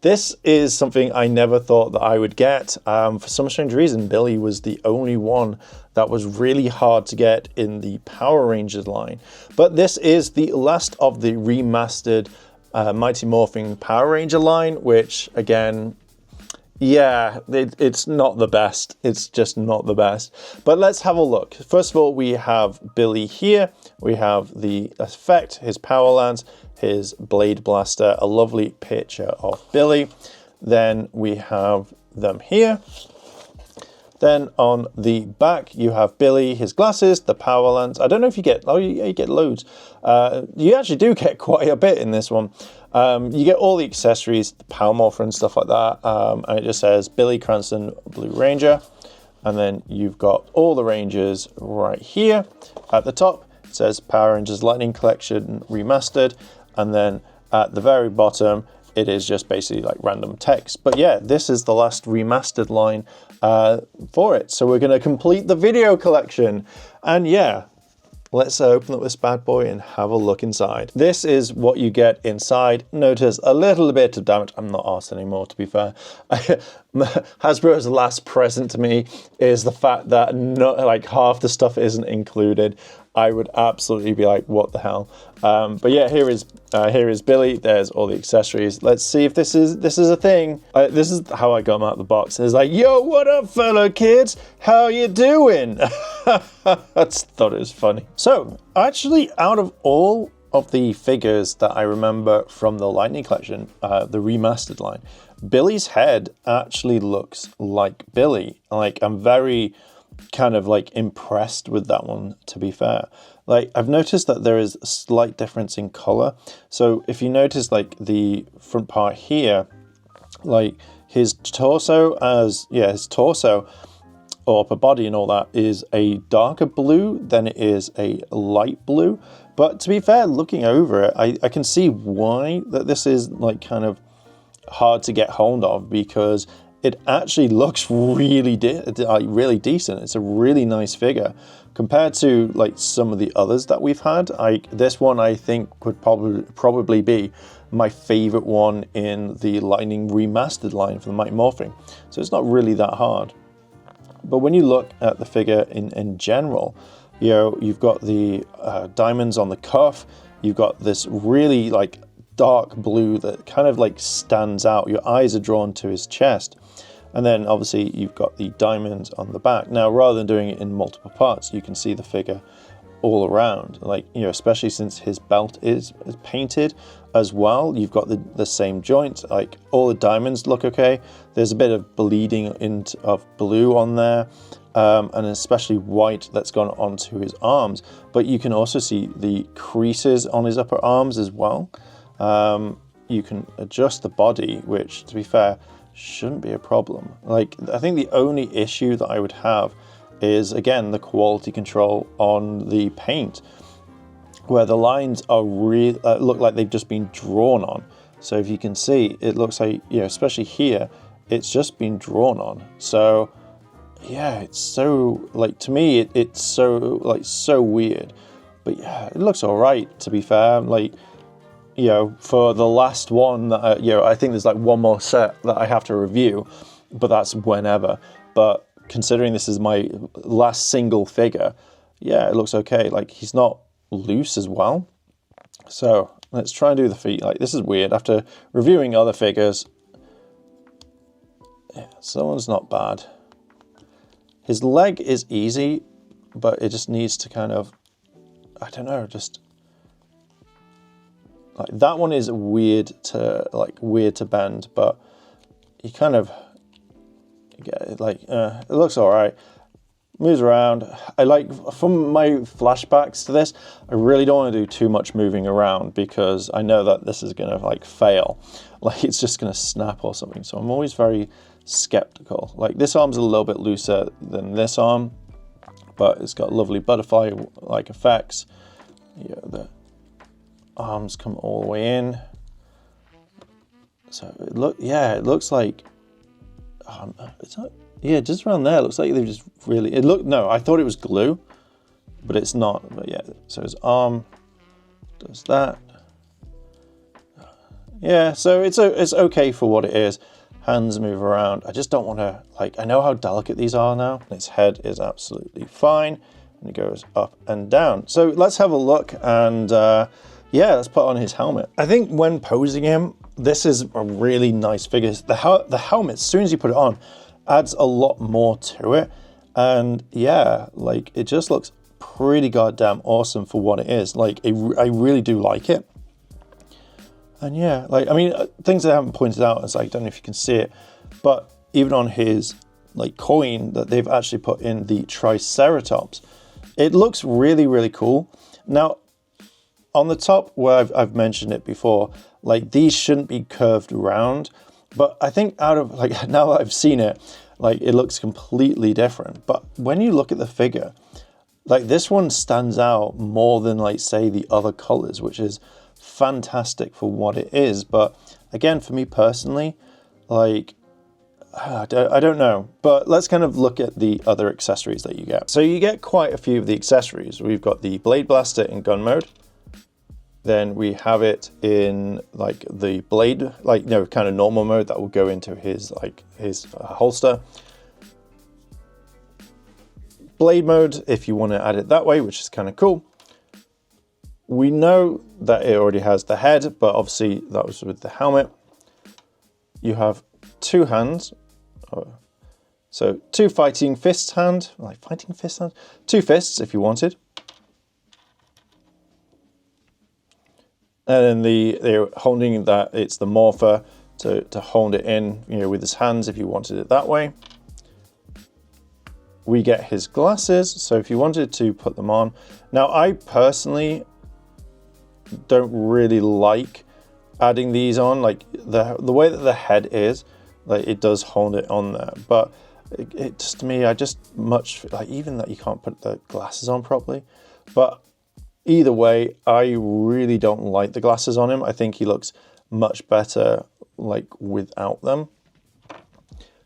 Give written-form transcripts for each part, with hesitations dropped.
This is something I never thought that I would get. For some strange reason, Billy was the only one that was really hard to get in the Power Rangers line. But this is the last of the remastered Mighty Morphin Power Ranger line, which again, yeah, it's not the best. It's just not the best. But let's have a look. First of all, we have Billy here. We have the effect, his power lance, his blade blaster, a lovely picture of Billy. Then we have them here. Then on the back, you have Billy, his glasses, the power lance. I don't know if you get, oh, you get loads. You actually do get quite a bit in this one. You get all the accessories, the power morpher and stuff like that. And it just says Billy Cranston, Blue Ranger. And then you've got all the Rangers right here. At the top, it says Power Rangers Lightning Collection Remastered. And then at the very bottom, it is just basically like random text. But yeah, this is the last remastered line for it. So we're going to complete the video collection. And yeah, let's open up this bad boy and have a look inside. This is what you get inside. Notice a little bit of damage. I'm not arsed anymore, to be fair. Hasbro's last present to me is the fact that not like half the stuff isn't included. I would absolutely be like, what the hell? But yeah, here is Billy. There's all the accessories. Let's see if this is a thing. This is how I got him out of the box. It's like, yo, what up, fellow kids? How you doing? I just thought it was funny. So actually, out of all of the figures that I remember from the Lightning Collection, the remastered line, Billy's head actually looks like Billy. Like, I'm very kind of like impressed with that one, to be fair. Like, I've noticed that there is a slight difference in color. So if you notice, like, the front part here, like his torso or upper body and all that is a darker blue than it is a light blue. But to be fair, looking over it, I can see why that this is like kind of hard to get hold of, because it actually looks really decent. It's a really nice figure compared to like some of the others that we've had. This one I think would probably be my favorite one in the Lightning Remastered line for the Mighty Morphin. So it's not really that hard. But when you look at the figure in general, you know, you've got the diamonds on the cuff. You've got this really like dark blue that kind of like stands out. Your eyes are drawn to his chest. And then obviously you've got the diamonds on the back. Now, rather than doing it in multiple parts, you can see the figure all around, like, you know, especially since his belt is painted as well. You've got the same joint, like all the diamonds look okay. There's a bit of bleeding of blue on there, and especially white that's gone onto his arms. But you can also see the creases on his upper arms as well. You can adjust the body, which, to be fair, shouldn't be a problem. Like, I think the only issue that I would have is, again, the quality control on the paint, where the lines are really look like they've just been drawn on. So if you can see, it looks like, you know, especially here, it's just been drawn on. So yeah, it's so, like, to me, it's so, like, so weird. But yeah, it looks all right, to be fair. Like, you know, for the last one that you know, I think there's like one more set that I have to review, but that's whenever. But considering this is my last single figure, yeah, it looks okay. Like, he's not loose as well. So let's try and do the feet. Like, this is weird. After reviewing other figures, yeah, someone's not bad. His leg is easy, but it just needs to kind of, I don't know, just like that one is weird to bend, but you kind of get it, like, it looks all right. Moves around. I like, from my flashbacks to this, I really don't want to do too much moving around because I know that this is gonna like fail. Like, it's just gonna snap or something. So I'm always very skeptical. Like, this arm's a little bit looser than this arm, but it's got lovely butterfly like effects. Yeah, the arms come all the way in. So it looks like it's not, yeah, just around there. It looks like they've just really, no, I thought it was glue, but it's not. But yeah, so his arm does that. Yeah, so it's okay for what it is. Hands move around. I just don't want to, like, I know how delicate these are now. Its head is absolutely fine, and it goes up and down. So let's have a look, and yeah, let's put on his helmet. I think when posing him, this is a really nice figure. The helmet, as soon as you put it on, adds a lot more to it. And yeah, like, it just looks pretty goddamn awesome for what it is. Like, I really do like it. And yeah, like, I mean, things I haven't pointed out is, I don't know if you can see it, but even on his like coin that they've actually put in the Triceratops, it looks really, really cool. Now, on the top where I've mentioned it before, like, these shouldn't be curved around, but I think out of, like, now that I've seen it, like, it looks completely different. But when you look at the figure, like, this one stands out more than, like, say, the other colors, which is fantastic for what it is. But again, for me personally, like, I don't know, but let's kind of look at the other accessories that you get. So you get quite a few of the accessories. We've got the Blade Blaster in gun mode. Then we have it in like the blade, like, you know, kind of normal mode that will go into his holster. Blade mode, if you want to add it that way, which is kind of cool. We know that it already has the head, but obviously that was with the helmet. You have two hands. So two fighting fists hand, like fighting fist hand? Two fists if you wanted. And then they're holding that, it's the morpher to hold it in, you know, with his hands if you wanted it that way. We get his glasses, so if you wanted to put them on. Now, I personally don't really like adding these on, like the way that the head is, like, it does hold it on there, but it just, to me, I just much like, even that you can't put the glasses on properly. But either way, I really don't like the glasses on him. I think he looks much better like without them.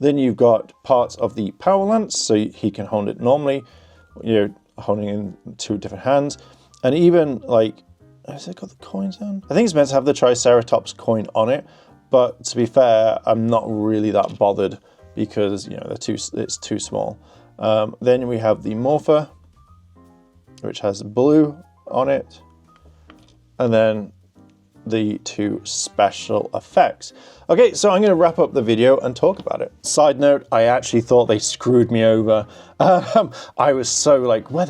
Then you've got parts of the power lance, so he can hold it normally, you know, holding in two different hands. And even like, has it got the coins on? I think it's meant to have the Triceratops coin on it, but to be fair, I'm not really that bothered because, you know, it's too small. Then we have the morpher, which has blue on it, and then the two special effects. Okay, so I'm going to wrap up the video and talk about it. Side note, I actually thought they screwed me over. I was so like, where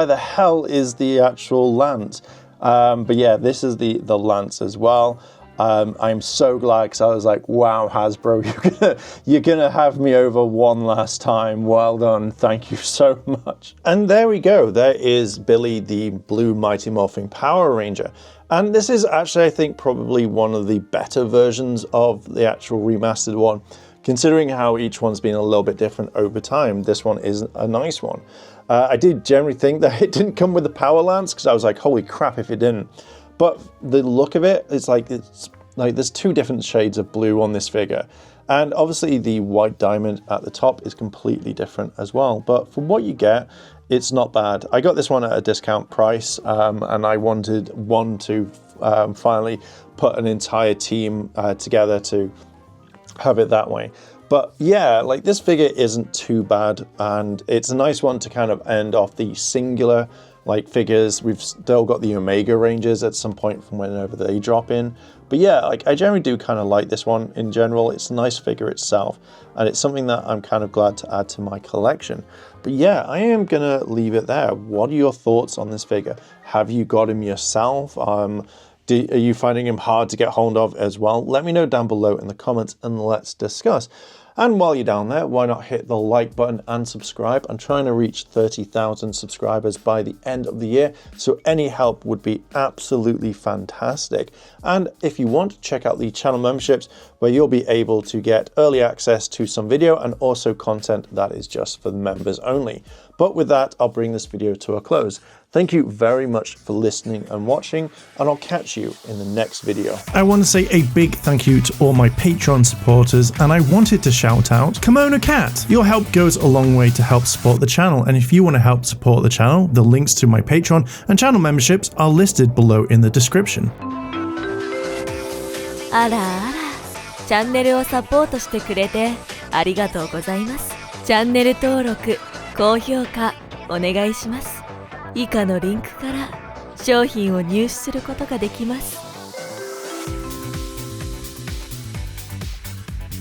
the hell is the actual lance? But yeah, this is the lance as well. I'm so glad, because I was like, wow, Hasbro, you're gonna have me over one last time. Well done, thank you so much. And there we go, there is Billy, the Blue Mighty Morphing Power Ranger. And this is actually, I think, probably one of the better versions of the actual remastered one. Considering how each one's been a little bit different over time, this one is a nice one. I did generally think that it didn't come with the power lance, because I was like, holy crap if it didn't. But the look of it, it's like there's two different shades of blue on this figure. And obviously the white diamond at the top is completely different as well. But for what you get, it's not bad. I got this one at a discount price, and I wanted one to finally put an entire team together to have it that way. But yeah, like, this figure isn't too bad, and it's a nice one to kind of end off the singular like figures. We've still got the Omega Rangers at some point from whenever they drop in. But yeah, like, I generally do kind of like this one in general. It's a nice figure itself, and it's something that I'm kind of glad to add to my collection. But yeah, I am gonna leave it there. What are your thoughts on this figure? Have you got him yourself? Are you finding him hard to get hold of as well? Let me know down below in the comments and let's discuss. And while you're down there, why not hit the like button and subscribe? I'm trying to reach 30,000 subscribers by the end of the year, so any help would be absolutely fantastic. And if you want, check out the channel memberships, where you'll be able to get early access to some video and also content that is just for the members only. But with that, I'll bring this video to a close. Thank you very much for listening and watching, and I'll catch you in the next video. I want to say a big thank you to all my Patreon supporters, and I wanted to shout out Kimono Cat. Your help goes a long way to help support the channel, and if you want to help support the channel, the links to my Patreon and channel memberships are listed below in the description. あらあら、チャンネルをサポートしてくれてありがとうございます。チャンネル登録、高評価お願いします。以下のリンクから商品を入手することができます。